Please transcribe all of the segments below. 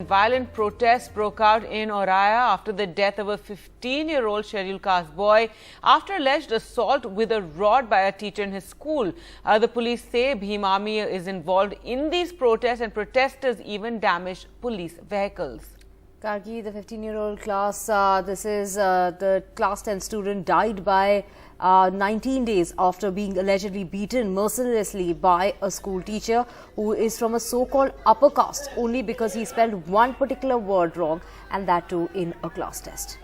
violent protests broke out in Auraiya after the death of a 15-year-old scheduled caste boy after alleged assault with a rod by a teacher in his school. The police say Bhim Army is involved in these protests and protesters even damaged police vehicles. Kargi, the 15-year-old class, this is the class 10 student died by 19 days after being allegedly beaten mercilessly by a school teacher who is from a so-called upper caste only because he spelled one particular word wrong, and that too in a class test.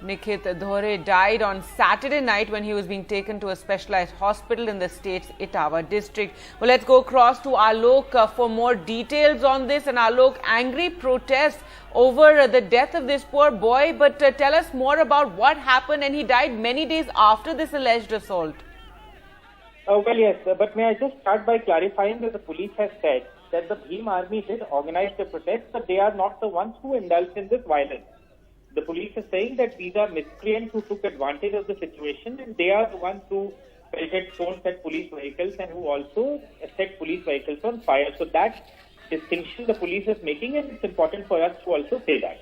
Nikhit Dhore died on Saturday night when he was being taken to a specialized hospital in the state's Etawah district. Well, let's go across to Alok for more details on this. And Alok, angry protests over the death of this poor boy. But tell us more about what happened, and he died many days after this alleged assault. Well, yes, but may I just start by clarifying that the police has said that the Bhim Army did organize the protest, but they are not the ones who indulged in this violence. The police is saying that these are miscreants who took advantage of the situation, and they are the ones who pelted stones at police vehicles and who also set police vehicles on fire. So that distinction the police is making, and it's important for us to also say that.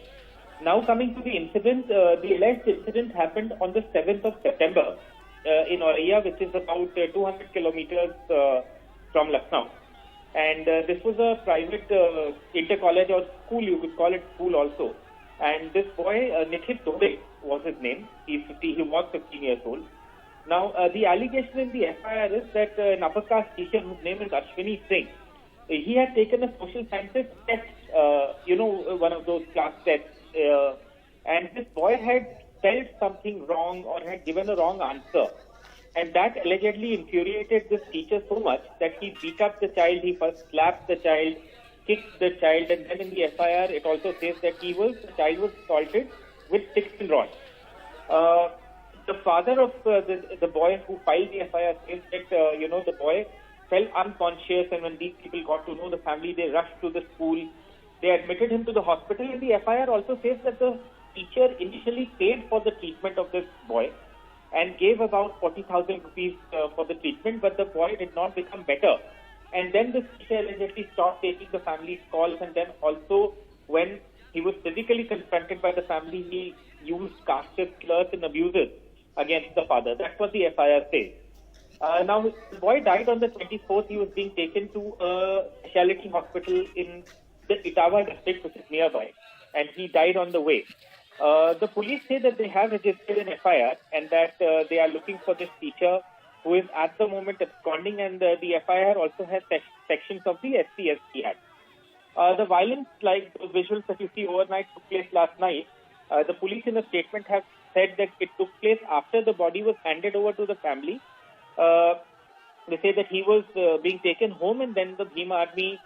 Now coming to the incident, the alleged incident happened on the 7th of September in Auraiya, which is about 200 kilometers from Lucknow. And this was a private inter-college or school, you could call it school also. And this boy, Nikhit Dhore was his name. He was 15 years old. Now, the allegation in the FIR is that an upper caste teacher whose name is Ashwini Singh, he had taken a social sciences test, one of those class tests, and this boy had spelled something wrong or had given a wrong answer. And that allegedly infuriated this teacher so much that he beat up the child. He first slapped the child, kicked the child, and then in the FIR it also says that the child was assaulted with sticks and rods. The father of the boy who filed the FIR says that the boy fell unconscious, and when these people got to know the family, they rushed to the school. They admitted him to the hospital, and the FIR also says that the teacher initially paid for the treatment of this boy and gave about 40,000 rupees for the treatment, but the boy did not become better. And then the teacher allegedly stopped taking the family's calls, and then also when he was physically confronted by the family, he used caste slurs and abuses against the father. That's what the FIR says. Now, the boy died on the 24th. He was being taken to a specialty hospital in the Etawah district, which is nearby, and he died on the way. The police say that they have registered an FIR and that they are looking for this teacher who is at the moment absconding, and the FIR also has sections of the SC/ST Act. The violence, like those visuals that you see overnight, took place last night. The police in a statement have said that it took place after the body was handed over to the family. They say that he was being taken home, and then the Bhim Army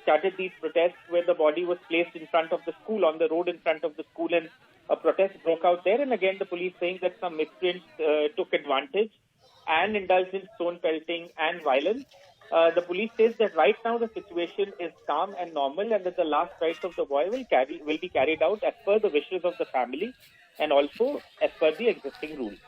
started these protests where the body was placed in front of the school, on the road in front of the school, and a protest broke out there. And again, the police saying that some miscreants took advantage and indulged in stone pelting and violence. The police says that right now the situation is calm and normal, and that the last rites of the boy will be carried out as per the wishes of the family and also as per the existing rules.